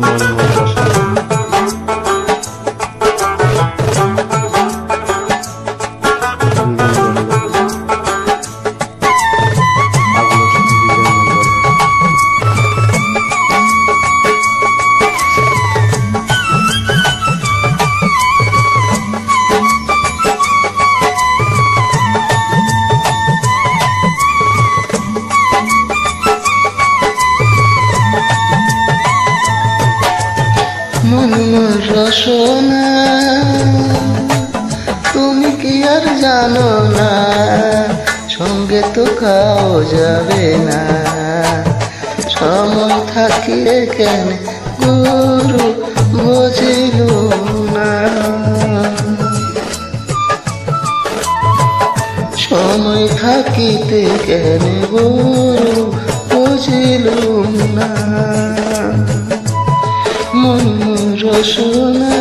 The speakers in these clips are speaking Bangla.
মনমোহন রসনা। মনমোহন রসনা, তুমি কি আর জানো না, সঙ্গে তো খাও যাবে না। সময় থাকিলে কেন গুরু বুঝিল না, সময় থাকিতে কেন গুরু বুঝিল না। মনমোহন রসনা।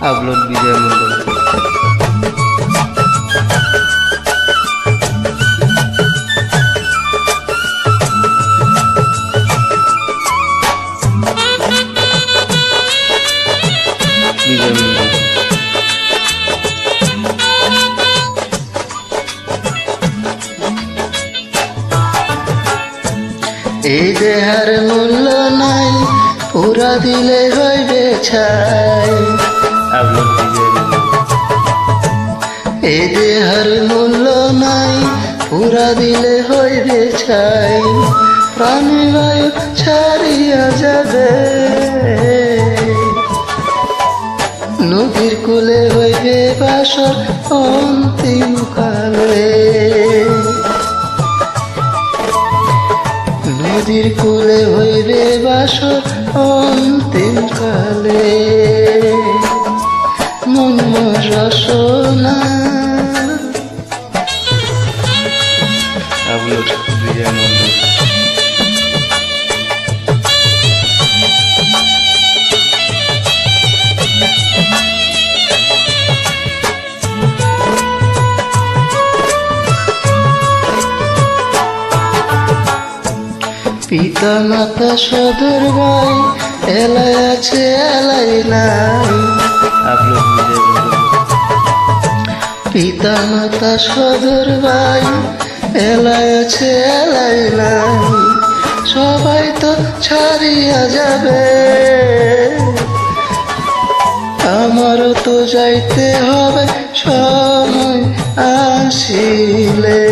আপলোড বিজয় মন্ডল। বিজয় মন্ডল। এই দেহার মূল্য নাই, পুরা দিলে হইবে ছাই। আপলোড বিজয় মন্ডল। এই দেহার মূল্য নাই, পুরা দিলে হইবে ছাই। প্রাণবায়ু ছাড়িয়া যাবে, নদীর কূলে হইবে বাসর অন্তিম কালে। নদীর কূলে হইবে বাসর অন্তিম কালে। মনমোহন রসনা। আপলোড বিজয় মন্ডল। পিতা মাতা সদর ভাই, এলাই আছে এলাই নাই। আপলোড বিজয় মন্ডল। পিতা মাতা সদর ভাই, এলাই আছে এলাই নাই। সবাই তো ছাড়িয়া যাবে, আমারও তো যাইতে হবে সময় আসিলে।